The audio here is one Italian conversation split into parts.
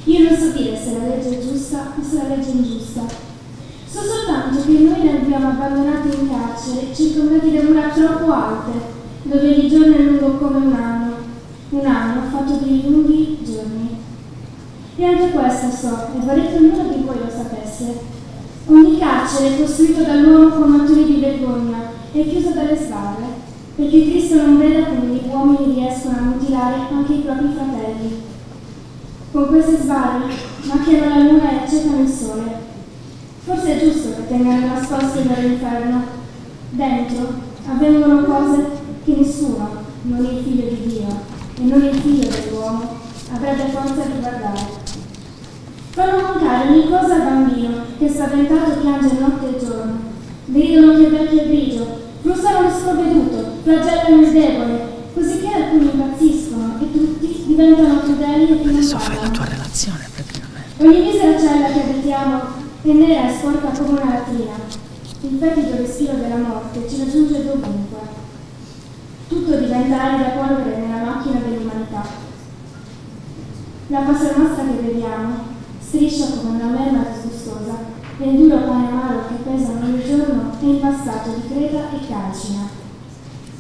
Io non so dire se la legge è giusta o se la legge è ingiusta. So soltanto che noi li abbiamo abbandonati in carcere, circondati da mura troppo alte, dove ogni giorno è lungo come un anno fatto di lunghi giorni. E anche questo so, e vorrei che ognuno di voi lo sapesse. Ogni carcere è costruito dall'uomo con motori di vergogna e chiuso dalle sbarre, perché Cristo non veda come gli uomini riescono a mutilare anche i propri fratelli. Con queste sbarre macchiano la luna e accecano il sole. Forse è giusto che tengano nascoste dall'inferno. Dentro avvengono cose che nessuno, non il figlio di Dio e non il figlio dell'uomo, avrebbe forza di guardare. Fanno mancare ogni cosa al bambino che spaventato piange notte e giorno. Vedono che il vecchio è grigio, frustano lo sprovveduto, flagellano il debole, così che alcuni impazziscono e tutti diventano crudeli e più. Adesso fai la tua relazione praticamente. Ogni misera cella che abitiamo è nera e sporca come una latrina. Il fetido respiro della morte ci raggiunge dovunque. Tutto diventa arida polvere nella macchina dell'umanità. La paternostra che beviamo striscia come una merma disgustosa e il duro pane amaro che pesano ogni giorno è impastato di creta e calcina.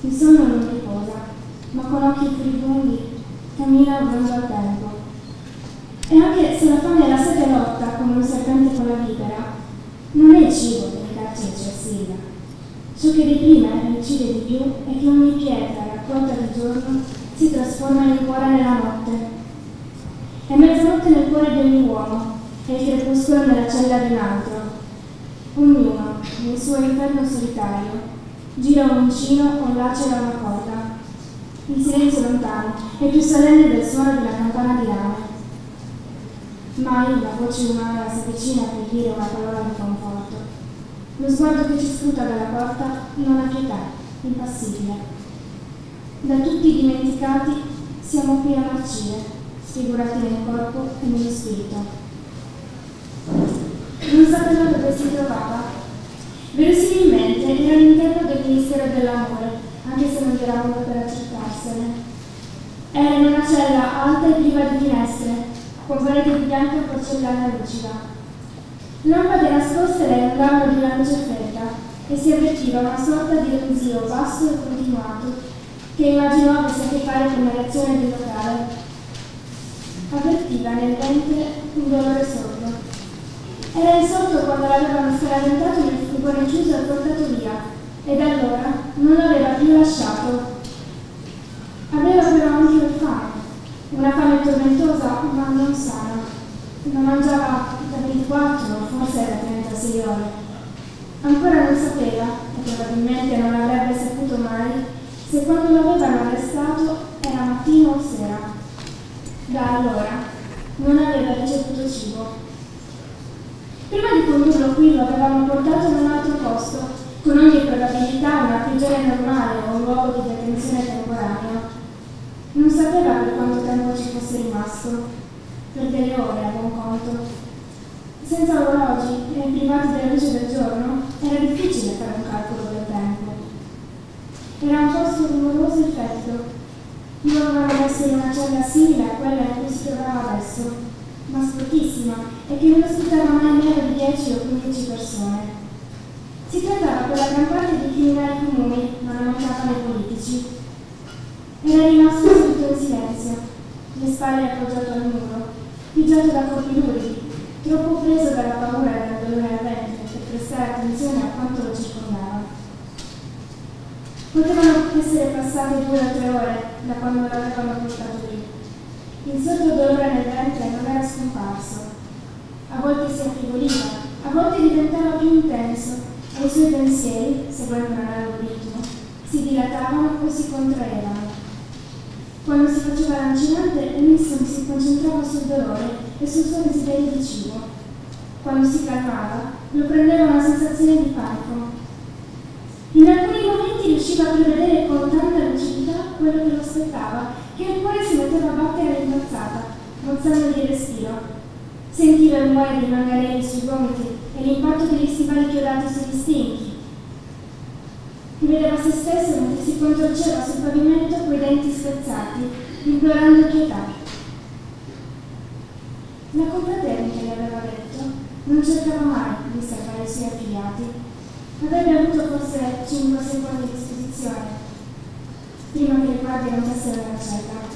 Il sonno non riposa, ma con occhi furibondi cammina volando al tempo. E anche se la fame e la sete lotta come un serpente con la vipera, non è il cibo che in carcere ci assiglia. Ciò che deprime e uccide di più è che ogni pietra raccolta di giorno si trasforma in cuore nella notte. È mezzanotte nel cuore di ogni uomo e il crepuscolo nella cella di un altro. Ognuno, nel suo inferno solitario, gira un uncino o lacera una corda. Il silenzio lontano è più solenne del suono della campana di rame. Mai la voce umana si avvicina per dire una parola di conforto. Lo sguardo che ci sputa dalla porta non ha pietà, impassibile. Da tutti dimenticati siamo qui a marcire, sfigurati nel corpo e nello spirito. Non sapeva dove si trovava. Verosimilmente era all'interno del Ministero dell'Amore, anche se non era modo per accertarsene. Era in una cella alta e priva di finestre, con pareti di bianca porcellana lucida. Lampade nascoste le allungavano di una luce fredda e si avvertiva una sorta di ronzio basso e continuato che immaginò avesse a che fare con la reazione del locale. Avvertiva nel ventre un dolore sordo. Era insorto quando l'avevano scaraventato nel furgone chiuso e portato via, e da allora non l'aveva più lasciato. Aveva però anche fame, una fame tormentosa ma non sana. Non mangiava da 24, forse da 36 ore. Ancora non sapeva, e probabilmente non avrebbe saputo mai, se quando l'avevano arrestato era mattino o sera. Da allora non aveva ricevuto cibo. Prima di condurlo qui lo avevano portato in un altro posto, con ogni probabilità una prigione normale o un luogo di detenzione temporaneo. Non sapeva per quanto tempo ci fosse rimasto, per delle ore a buon conto. Senza orologi e privati della luce del giorno era difficile fare un calcolo del tempo. Era un posto rumoroso e freddo. Lo avevano messo in una cella simile a quella in cui si trovava adesso, ma sporchissima e che non ospitava mai meno di 10 o 15 persone. Si trattava per la gran parte di criminali comuni, ma non mancavano i politici. Era rimasto seduto in silenzio, le spalle appoggiate al muro, pigiato da corpi luridi, troppo preso dalla paura e dal dolore al ventre per prestare attenzione a quanto lo circondava. Potevano essere passate 2 o 3 ore da quando l'avevano portato lì. Il sordo dolore nel ventre non era scomparso. A volte si affrioliva, a volte diventava più intenso e i suoi pensieri, seguendo un analogo ritmo, si dilatavano o si contraevano. Quando si faceva lancinante, Winston si concentrava sul dolore e sul suo desiderio di cibo. Quando si calmava, lo prendeva una sensazione di panico. In alcuni momenti riusciva a prevedere con tanta lucidità quello che lo aspettava, che il cuore si metteva a battere all'impazzata, mozzandogli il respiro. Sentiva il rumore dei manganelli sui gomiti e l'impatto degli stivali chiodati sugli stinchi. Vedeva se stesso mentre si contorceva sul pavimento coi denti spezzati, implorando pietà. La confraternita gli aveva detto non cercava mai di salvare i suoi affiliati. Avrebbe avuto forse 5-6 giorni a disposizione prima che le guardie notassero la cella.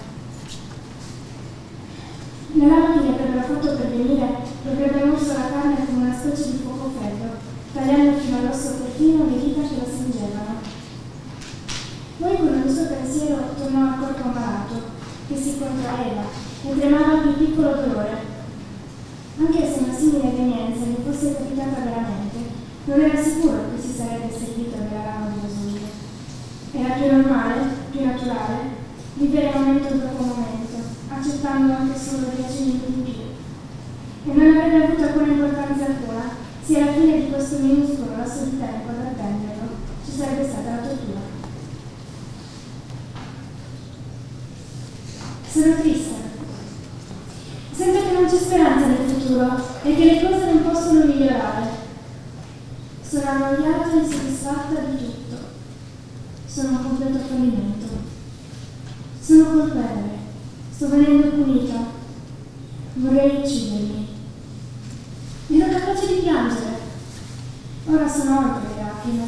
La lama che gli avrebbero fatto pervenire gli avrebbe morso la carne come una specie di fuoco freddo, tagliando fino all'osso perfino le dita che lo stringevano. Poi con il suo pensiero tornò al corpo malato, che si contraeva e tremava più piccolo dolore. Anche se una simile evenienza gli fosse capitata veramente, non era sicuro che si sarebbe servito della lama di Vesuvio. Era più normale, più naturale, vivere momento dopo momento, accettando anche solo 10 minuti in più. E non avrebbe avuto alcuna importanza alcuna se alla fine di questo minuscolo lasso di tempo ad attenderlo ci sarebbe stata la tortura. Sono triste. Sento che non c'è speranza nel futuro e che le cose non possono migliorare. Sono annoiata e insoddisfatta di tutto. Sono un completo fallimento. Sono colpevole. Sto venendo punita. Vorrei uccidermi. Ero capace di piangere. Ora sono oltre le lacrime.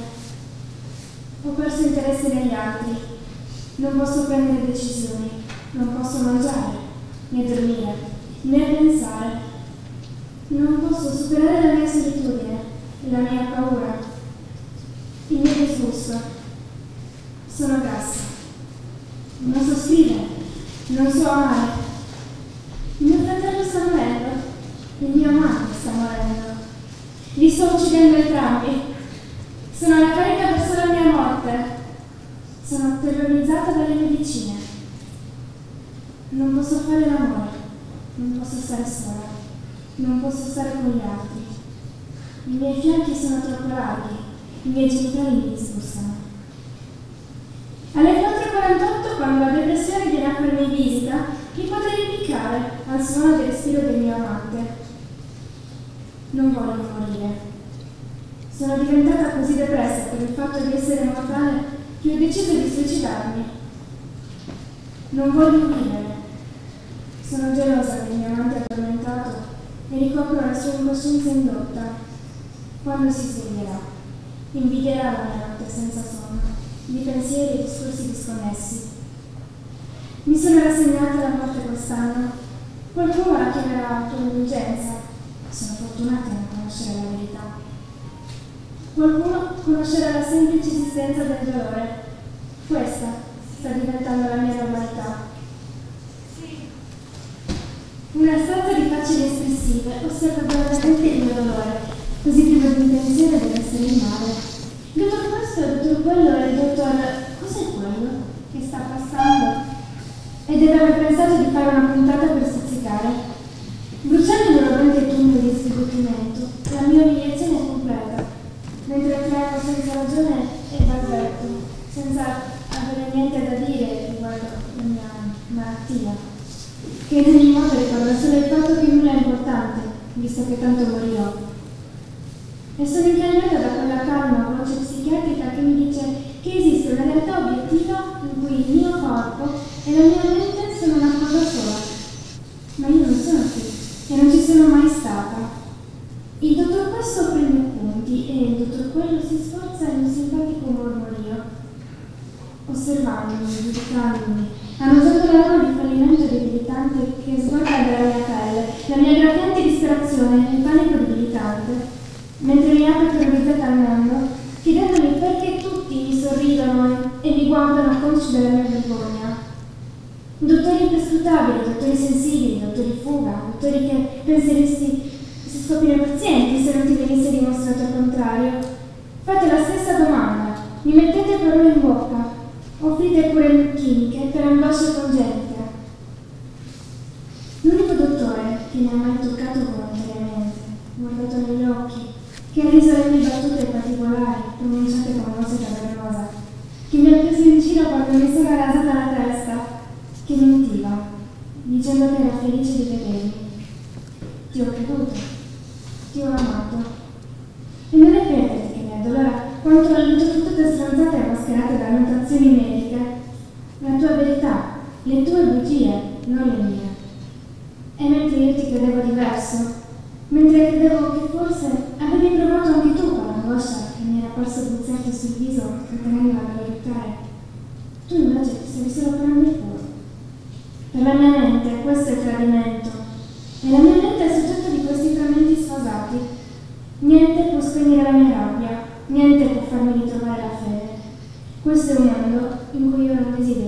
Ho perso interesse negli altri. Non posso prendere decisioni. Non posso mangiare, né dormire, né pensare. Non posso superare la mia solitudine, la mia paura, il mio disgusto. Sono grassa. Non so scrivere, non so amare. Il mio fratello sta morendo, il mio amante sta morendo. Li sto uccidendo entrambi. Sono alla carica verso la mia morte. Sono terrorizzata dalle medicine. Non posso fare l'amore, non posso stare sola, non posso stare con gli altri. I miei fianchi sono troppo larghi, i miei genitali mi disgustano. Alle 4:48, quando la depressione viene a farmi visita, mi potrei impiccare al suono del respiro del mio amante. Non voglio morire. Sono diventata così depressa per il fatto di essere mortale che ho deciso di suicidarmi. Non voglio vivere. Sono gelosa del mio amante addormentato e ricopro la sua incoscienza indotta. Quando si sveglierà, invidierà la mia notte senza sonno, di pensieri e discorsi disconnessi. Mi sono rassegnata alla morte quest'anno. Qualcuno la chiamerà indulgenza. Sono fortunata a non conoscere la verità. Qualcuno conoscerà la semplice esistenza del dolore. Questa sta diventando la mia normalità. Una stanza di facce inespressive osserva guardamente il mio dolore, così privo di intenzione deve essere il male. Dottor questo, dottor quello e il dottor... Cos'è quello che sta passando? E deve aver pensato di fare una puntata per stuzzicare. Bruciando nuovamente il tunnel di sbigottimento, la mia umiliazione è completa, mentre tremo senza ragione e balbetto, senza avere niente da dire riguardo la mia malattia. Che in ogni modo ricorda solo il fatto che nulla è importante, visto che tanto morirò. E sono ingannata da quella calma voce psichiatrica che mi dice che esiste una realtà obiettiva in cui il mio corpo e la mia mente sono una cosa sola. Ma io non sono qui e non ci sono mai stata. Il dottor questo prende appunti e il dottor quello si sforza in un simpatico mormorio. Osservandomi, giudicandomi, annusando la lama di fallimento debilitante che sguarda dalla mia pelle, la mia graffiante disperazione e il panico debilitante, mentre mi apro terrorizzata al mondo, chiedendomi perché tutti mi sorridono e mi guardano consci della mia vergogna. Dottori imprescrutabili, dottori sensibili, dottori fuga, dottori che penseresti si scoprire pazienti se non ti venisse dimostrato il contrario. Fate la stessa domanda, mi mettete parole in bocca, offrite cure chimiche per angoscia congenita. L'unico dottore che mi ha mai toccato volontariamente, guardato negli occhi, che ha riso le mie battute particolari, pronunciate con voce cavernosa, che mi ha preso in giro quando mi sono rasata la testa, che mentiva, dicendo che era felice di vedermi. Ti ho creduto, ti ho amato. E non è perdere che mi addolora quanto la luce tutte stronzate e mascherate da annotazioni mediche. La tua verità, le tue bugie, non le mie. E mentre io ti credevo diverso, mentre credevo che forse avevi provato anche tu quell'angoscia che mi era parso puzzarti sul viso trattenendola da aiutare, tu invece ti stavi solo parando il cuore. Per la mia mente questo è tradimento, e la mia mente è soggetta di questi frammenti sfasati. Niente può spegnere la mia rabbia, niente può farmi ritrovare la fede. Questo è un mondo in cui io non desidero